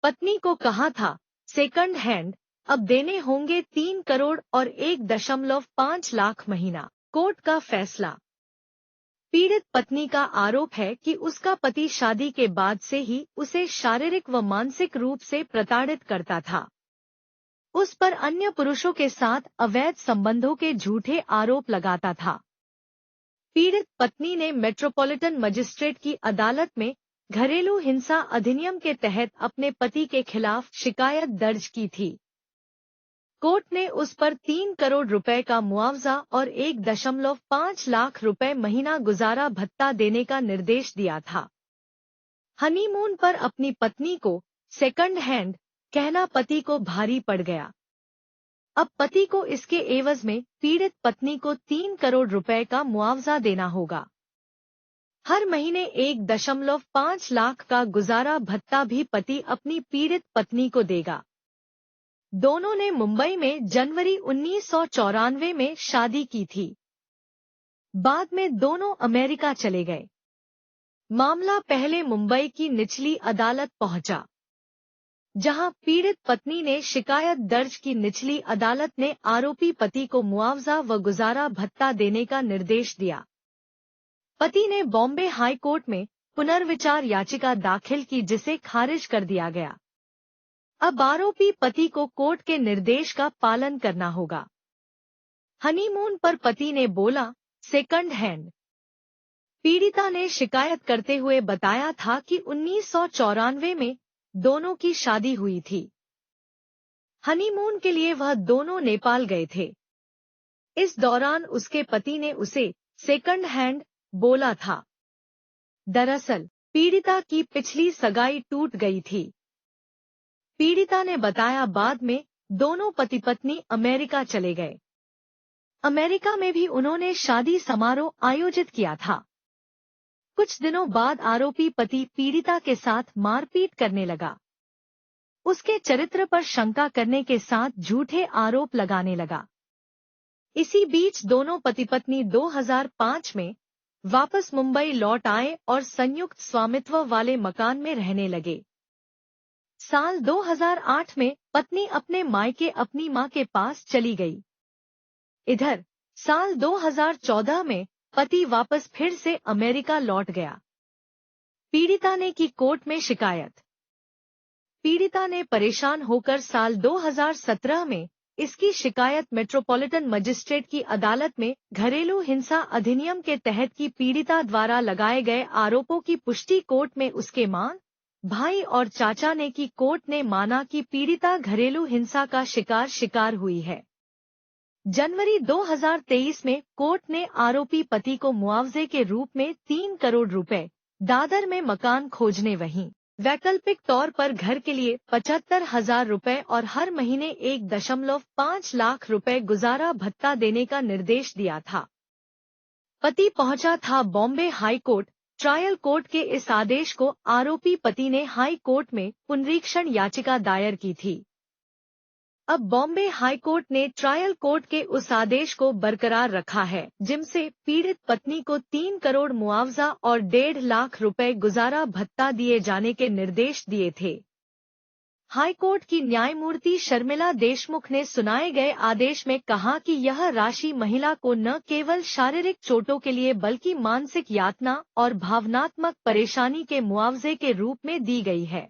पत्नी को कहा था सेकंड हैंड अब देने होंगे 3 करोड़ और 1.5 लाख महीना। कोर्ट का फैसला। पीड़ित पत्नी का आरोप है कि उसका पति शादी के बाद से ही उसे शारीरिक व मानसिक रूप से प्रताड़ित करता था। उस पर अन्य पुरुषों के साथ अवैध संबंधों के झूठे आरोप लगाता था। पीड़ित पत्नी ने मेट्रोपॉलिटन मजिस्ट्रेट की अदालत में घरेलू हिंसा अधिनियम के तहत अपने पति के खिलाफ शिकायत दर्ज की थी। कोर्ट ने उस पर 3 करोड़ रुपए का मुआवजा और 1.5 लाख रुपए महीना गुजारा भत्ता देने का निर्देश दिया था। हनीमून पर अपनी पत्नी को सेकंड हैंड कहना पति को भारी पड़ गया। अब पति को इसके एवज में पीड़ित पत्नी को 3 करोड़ रुपए का मुआवजा देना होगा। हर महीने 1.5 लाख का गुजारा भत्ता भी पति अपनी पीड़ित पत्नी को देगा। दोनों ने मुंबई में जनवरी 1994 में शादी की थी। बाद में दोनों अमेरिका चले गए। मामला पहले मुंबई की निचली अदालत पहुंचा, जहां पीड़ित पत्नी ने शिकायत दर्ज की। निचली अदालत ने आरोपी पति को मुआवजा व गुजारा भत्ता देने का निर्देश दिया। पति ने बॉम्बे हाई कोर्ट में पुनर्विचार याचिका दाखिल की, जिसे खारिज कर दिया गया। अब आरोपी पति को कोर्ट के निर्देश का पालन करना होगा। हनीमून पर पति ने बोला सेकंड हैंड। पीड़िता ने शिकायत करते हुए बताया था कि 1994 में दोनों की शादी हुई थी। हनीमून के लिए वह दोनों नेपाल गए थे। इस दौरान उसके पति ने उसे सेकंड हैंड बोला था। दरअसल पीड़िता की पिछली सगाई टूट गई थी। पीड़िता ने बताया बाद में दोनों पति पत्नी अमेरिका चले गए। अमेरिका में भी उन्होंने शादी समारोह आयोजित किया था। कुछ दिनों बाद आरोपी पति पीड़िता के साथ मारपीट करने लगा। उसके चरित्र पर शंका करने के साथ झूठे आरोप लगाने लगा। इसी बीच दोनों पति पत्नी 2005 में वापस मुंबई लौट आए और संयुक्त स्वामित्व वाले मकान में रहने लगे। साल 2008 में पत्नी अपने मायके अपनी मां के पास चली गई। इधर साल 2014 में पति वापस फिर से अमेरिका लौट गया। पीड़िता ने की कोर्ट में शिकायत। पीड़िता ने परेशान होकर साल 2017 में इसकी शिकायत मेट्रोपॉलिटन मजिस्ट्रेट की अदालत में घरेलू हिंसा अधिनियम के तहत की। पीड़िता द्वारा लगाए गए आरोपों की पुष्टि कोर्ट में उसके मां, भाई और चाचा ने की। कोर्ट ने माना कि पीड़िता घरेलू हिंसा का शिकार हुई है। जनवरी 2023 में कोर्ट ने आरोपी पति को मुआवजे के रूप में 3 करोड़ रुपए, दादर में मकान खोजने वहीं वैकल्पिक तौर पर घर के लिए 75,000 रुपए और हर महीने 1.5 लाख रुपए गुजारा भत्ता देने का निर्देश दिया था। पति पहुंचा था Bombay high court. Trial court के इस आदेश को आरोपी पति ने हाई कोर्ट में पुनरीक्षण याचिका दायर की थी। अब बॉम्बे हाई कोर्ट ने ट्रायल कोर्ट के उस आदेश को बरकरार रखा है, जिनसे पीड़ित पत्नी को 3 करोड़ मुआवजा और 1.5 लाख रुपए गुजारा भत्ता दिए जाने के निर्देश दिए थे। हाई कोर्ट की न्यायमूर्ति शर्मिला देशमुख ने सुनाए गए आदेश में कहा कि यह राशि महिला को न केवल शारीरिक चोटों के लिए बल्कि मानसिक यातना और भावनात्मक परेशानी के मुआवजे के रूप में दी गई है।